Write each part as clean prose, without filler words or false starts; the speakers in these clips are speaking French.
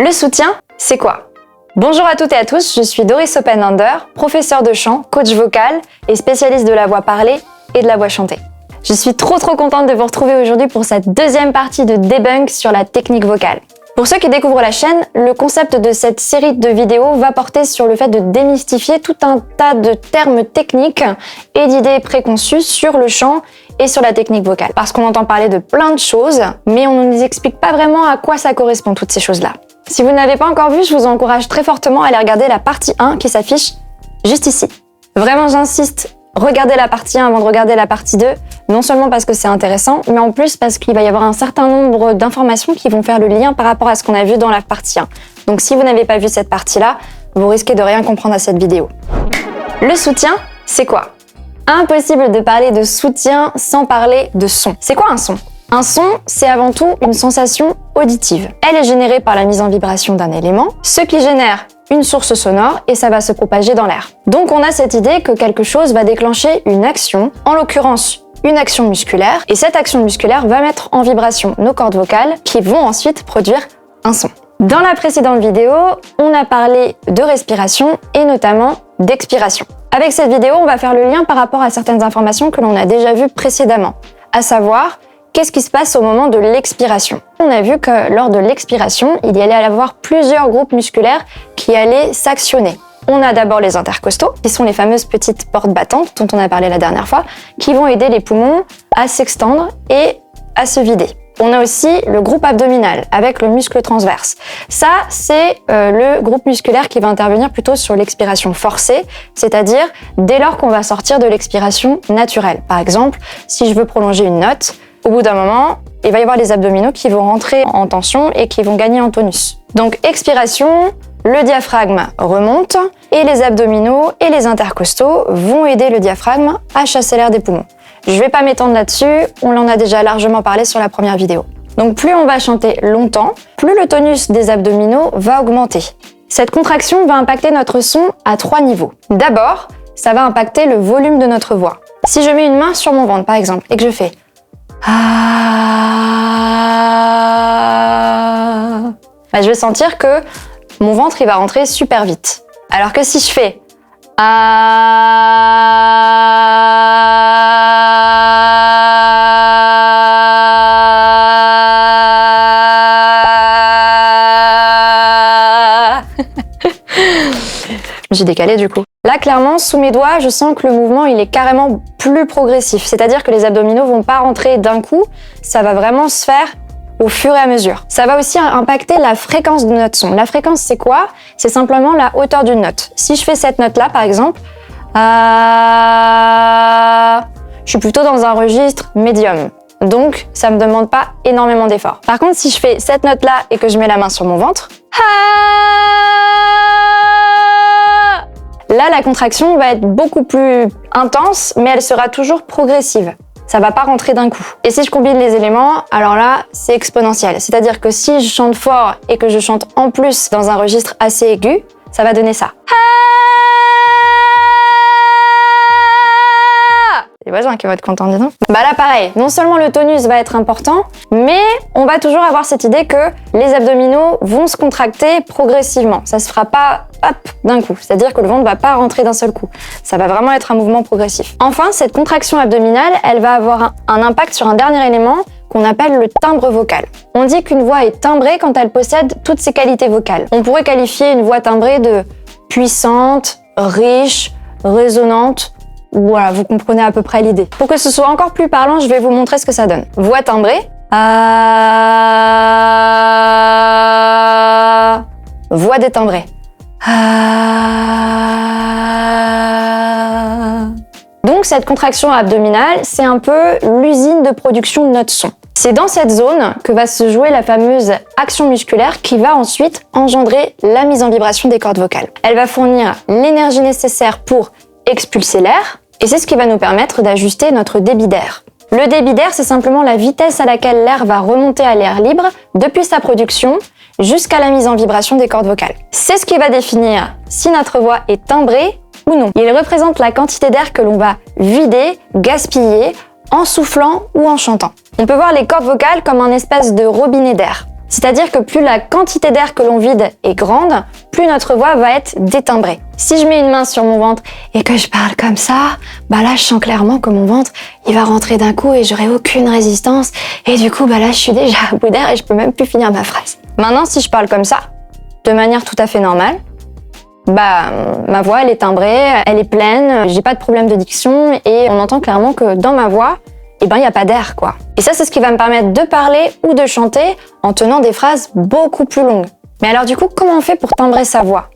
Le soutien, c'est quoi? Bonjour à toutes et à tous, je suis Doris Oppenlander, professeure de chant, coach vocal et spécialiste de la voix parlée et de la voix chantée. Je suis trop contente de vous retrouver aujourd'hui pour cette deuxième partie de debunk sur la technique vocale. Pour ceux qui découvrent la chaîne, le concept de cette série de vidéos va porter sur le fait de démystifier tout un tas de termes techniques et d'idées préconçues sur le chant et sur la technique vocale. Parce qu'on entend parler de plein de choses, mais on ne nous explique pas vraiment à quoi ça correspond toutes ces choses-là. Si vous ne l'avez pas encore vu, je vous encourage très fortement à aller regarder la partie 1 qui s'affiche juste ici. Vraiment, j'insiste, regardez la partie 1 avant de regarder la partie 2, non seulement parce que c'est intéressant, mais en plus parce qu'il va y avoir un certain nombre d'informations qui vont faire le lien par rapport à ce qu'on a vu dans la partie 1. Donc si vous n'avez pas vu cette partie-là, vous risquez de rien comprendre à cette vidéo. Le soutien, c'est quoi? Impossible de parler de soutien sans parler de son. C'est quoi un son? Un son, c'est avant tout une sensation auditive. Elle est générée par la mise en vibration d'un élément, ce qui génère une source sonore et ça va se propager dans l'air. Donc on a cette idée que quelque chose va déclencher une action, en l'occurrence une action musculaire, et cette action musculaire va mettre en vibration nos cordes vocales qui vont ensuite produire un son. Dans la précédente vidéo, on a parlé de respiration et notamment d'expiration. Avec cette vidéo, on va faire le lien par rapport à certaines informations que l'on a déjà vues précédemment, à savoir qu'est-ce qui se passe au moment de l'expiration. On a vu que lors de l'expiration, il y allait avoir plusieurs groupes musculaires qui allaient s'actionner. On a d'abord les intercostaux, qui sont les fameuses petites portes battantes dont on a parlé la dernière fois, qui vont aider les poumons à s'extendre et à se vider. On a aussi le groupe abdominal avec le muscle transverse. Ça, c'est le groupe musculaire qui va intervenir plutôt sur l'expiration forcée, c'est-à-dire dès lors qu'on va sortir de l'expiration naturelle. Par exemple, si je veux prolonger une note, au bout d'un moment, il va y avoir les abdominaux qui vont rentrer en tension et qui vont gagner en tonus. Donc expiration, le diaphragme remonte et les abdominaux et les intercostaux vont aider le diaphragme à chasser l'air des poumons. Je vais pas m'étendre là-dessus, on en a déjà largement parlé sur la première vidéo. Donc plus on va chanter longtemps, plus le tonus des abdominaux va augmenter. Cette contraction va impacter notre son à 3 niveaux. D'abord, ça va impacter le volume de notre voix. Si je mets une main sur mon ventre par exemple et que je fais je vais sentir que mon ventre il va rentrer super vite. Alors que si je fais j'ai décalé du coup. Là, clairement, sous mes doigts, je sens que le mouvement, il est carrément plus progressif. C'est-à-dire que les abdominaux vont pas rentrer d'un coup, ça va vraiment se faire au fur et à mesure. Ça va aussi impacter la fréquence de notre son. La fréquence, c'est quoi? C'est simplement la hauteur d'une note. Si je fais cette note-là, par exemple, je suis plutôt dans un registre médium. Donc, ça me demande pas énormément d'efforts. Par contre, si je fais cette note-là et que je mets la main sur mon ventre, là, la contraction va être beaucoup plus intense, mais elle sera toujours progressive. Ça va pas rentrer d'un coup. Et si je combine les éléments, alors là, c'est exponentiel. C'est-à-dire que si je chante fort et que je chante en plus dans un registre assez aigu, ça va donner ça. Les voisins qui vont être contents, dis donc. Bah là, pareil. Non seulement le tonus va être important, mais on va toujours avoir cette idée que les abdominaux vont se contracter progressivement. Ça se fera pas, hop, d'un coup. C'est-à-dire que le ventre va pas rentrer d'un seul coup. Ça va vraiment être un mouvement progressif. Enfin, cette contraction abdominale, elle va avoir un impact sur un dernier élément qu'on appelle le timbre vocal. On dit qu'une voix est timbrée quand elle possède toutes ses qualités vocales. On pourrait qualifier une voix timbrée de puissante, riche, résonante. Voilà, vous comprenez à peu près l'idée. Pour que ce soit encore plus parlant, je vais vous montrer ce que ça donne. Voix timbrée. Voix détimbrée. Donc cette contraction abdominale, c'est un peu l'usine de production de notre son. C'est dans cette zone que va se jouer la fameuse action musculaire qui va ensuite engendrer la mise en vibration des cordes vocales. Elle va fournir l'énergie nécessaire pour expulser l'air, et c'est ce qui va nous permettre d'ajuster notre débit d'air. Le débit d'air, c'est simplement la vitesse à laquelle l'air va remonter à l'air libre depuis sa production jusqu'à la mise en vibration des cordes vocales. C'est ce qui va définir si notre voix est timbrée ou non. Il représente la quantité d'air que l'on va vider, gaspiller, en soufflant ou en chantant. On peut voir les cordes vocales comme un espèce de robinet d'air. C'est-à-dire que plus la quantité d'air que l'on vide est grande, plus notre voix va être détimbrée. Si je mets une main sur mon ventre et que je parle comme ça, là je sens clairement que mon ventre il va rentrer d'un coup et j'aurai aucune résistance et du coup là je suis déjà à bout d'air et je peux même plus finir ma phrase. Maintenant si je parle comme ça, de manière tout à fait normale, ma voix elle est timbrée, elle est pleine, j'ai pas de problème de diction et on entend clairement que dans ma voix, il n'y a pas d'air, quoi. Et ça, c'est ce qui va me permettre de parler ou de chanter en tenant des phrases beaucoup plus longues. Mais alors du coup, comment on fait pour timbrer sa voix?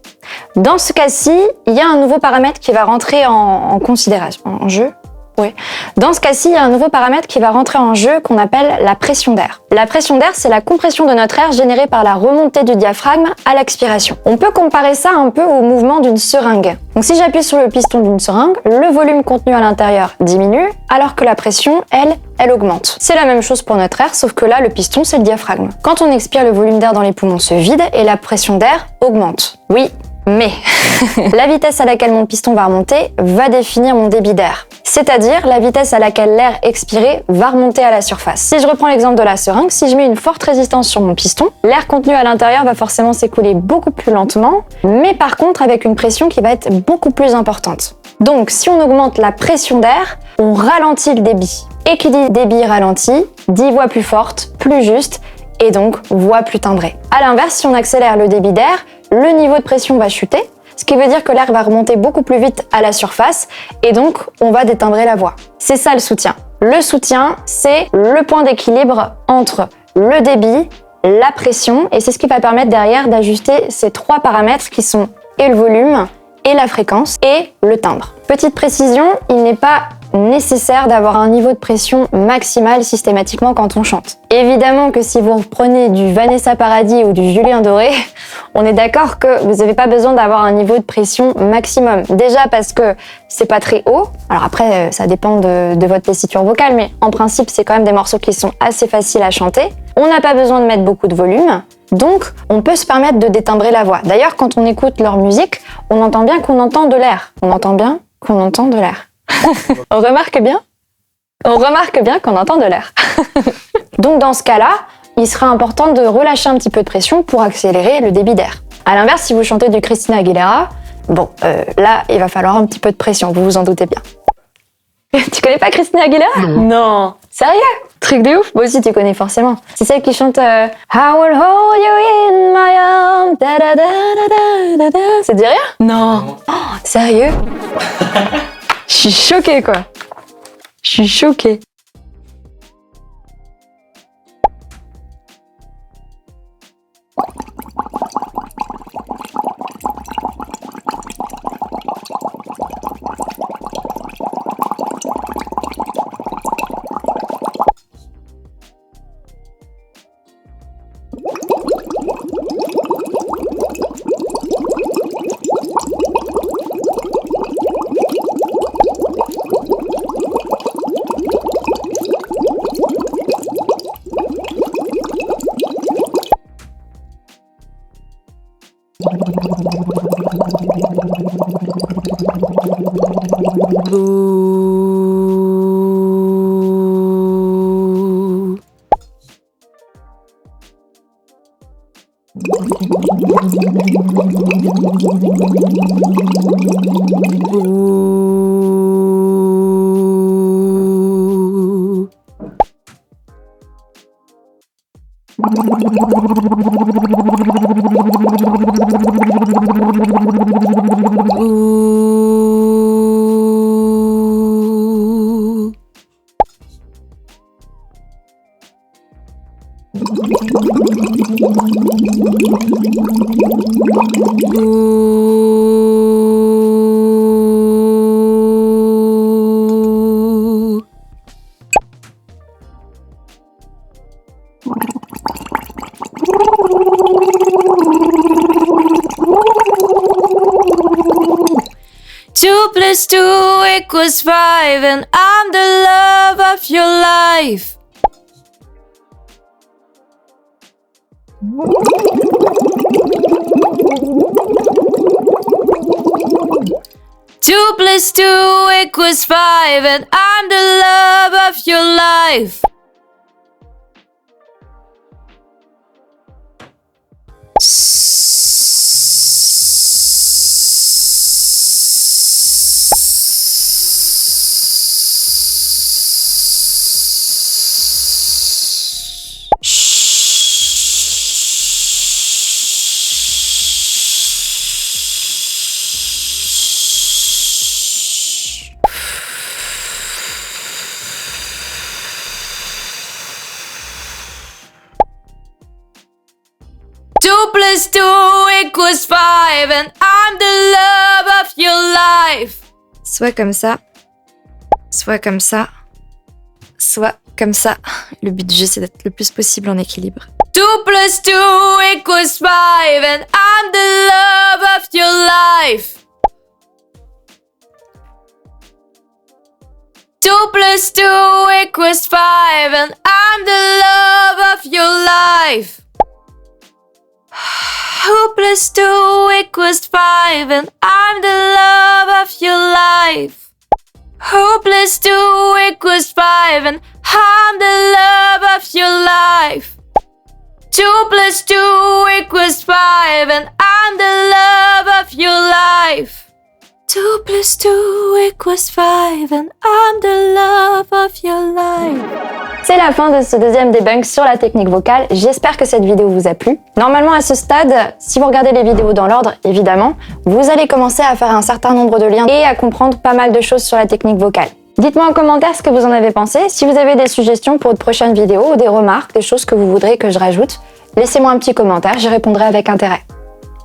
Dans ce cas-ci, il y a un nouveau paramètre qui va rentrer en considération, en jeu. Oui. Dans ce cas-ci, il y a un nouveau paramètre qui va rentrer en jeu qu'on appelle la pression d'air. La pression d'air, c'est la compression de notre air générée par la remontée du diaphragme à l'expiration. On peut comparer ça un peu au mouvement d'une seringue. Donc si j'appuie sur le piston d'une seringue, le volume contenu à l'intérieur diminue, alors que la pression, elle augmente. C'est la même chose pour notre air, sauf que là, le piston, c'est le diaphragme. Quand on expire, le volume d'air dans les poumons se vide et la pression d'air augmente. Oui, mais la vitesse à laquelle mon piston va remonter va définir mon débit d'air. C'est-à-dire la vitesse à laquelle l'air expiré va remonter à la surface. Si je reprends l'exemple de la seringue, si je mets une forte résistance sur mon piston, l'air contenu à l'intérieur va forcément s'écouler beaucoup plus lentement, mais par contre avec une pression qui va être beaucoup plus importante. Donc si on augmente la pression d'air, on ralentit le débit. Et qui dit débit ralenti, dit voix plus forte, plus juste, et donc voix plus timbrée. À l'inverse, si on accélère le débit d'air, le niveau de pression va chuter, ce qui veut dire que l'air va remonter beaucoup plus vite à la surface et donc on va détimbrer la voix. C'est ça le soutien. Le soutien, c'est le point d'équilibre entre le débit, la pression et c'est ce qui va permettre derrière d'ajuster ces trois paramètres qui sont et le volume, et la fréquence, et le timbre. Petite précision, il n'est pas nécessaire d'avoir un niveau de pression maximal systématiquement quand on chante. Évidemment que si vous reprenez du Vanessa Paradis ou du Julien Doré, on est d'accord que vous n'avez pas besoin d'avoir un niveau de pression maximum. Déjà parce que c'est pas très haut, alors après ça dépend de votre tessiture vocale, mais en principe c'est quand même des morceaux qui sont assez faciles à chanter. On n'a pas besoin de mettre beaucoup de volume, donc on peut se permettre de détimbrer la voix. D'ailleurs quand on écoute leur musique, on entend bien qu'on entend de l'air. On entend bien qu'on entend de l'air. On remarque bien qu'on entend de l'air. Donc dans ce cas-là, il sera important de relâcher un petit peu de pression pour accélérer le débit d'air. À l'inverse, si vous chantez du Christina Aguilera, là, il va falloir un petit peu de pression, vous vous en doutez bien. Tu connais pas Christina Aguilera? Non. Sérieux? Truc de ouf. Moi aussi, tu connais forcément. C'est celle qui chante I will hold you in my arms. Da, da, da, da, da, da. Ça te dit rien? Non. Oh, sérieux? Je suis choquée, quoi. Je suis choquée. Two plus two equals five, and I'm the love of your life. Two plus two equals five, and I'm the love of your life. Two plus two equals five, and I'm the love of your life. Soit comme ça, soit comme ça, soit comme ça. Le but du jeu, c'est d'être le plus possible en équilibre. Two plus two equals five, and I'm the love of your life. Two plus two equals five, and I'm the love of your life. Two plus two equals five, and I'm the love of your life. Two plus two equals five, and I'm the love of your life. Two plus two equals five, and I'm the love of your life. Two plus two equals five, and I'm the love of your life. C'est la fin de ce deuxième debunk sur la technique vocale. J'espère que cette vidéo vous a plu. Normalement, à ce stade, si vous regardez les vidéos dans l'ordre, évidemment, vous allez commencer à faire un certain nombre de liens et à comprendre pas mal de choses sur la technique vocale. Dites-moi en commentaire ce que vous en avez pensé. Si vous avez des suggestions pour de prochaines vidéos ou des remarques, des choses que vous voudrez que je rajoute, laissez-moi un petit commentaire, j'y répondrai avec intérêt.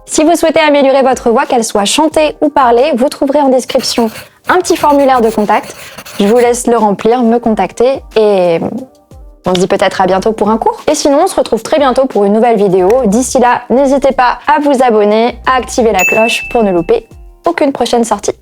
Si vous souhaitez améliorer votre voix, qu'elle soit chantée ou parlée, vous trouverez en description un petit formulaire de contact. Je vous laisse le remplir, me contacter et on se dit peut-être à bientôt pour un cours. Et sinon, on se retrouve très bientôt pour une nouvelle vidéo. D'ici là, n'hésitez pas à vous abonner, à activer la cloche pour ne louper aucune prochaine sortie.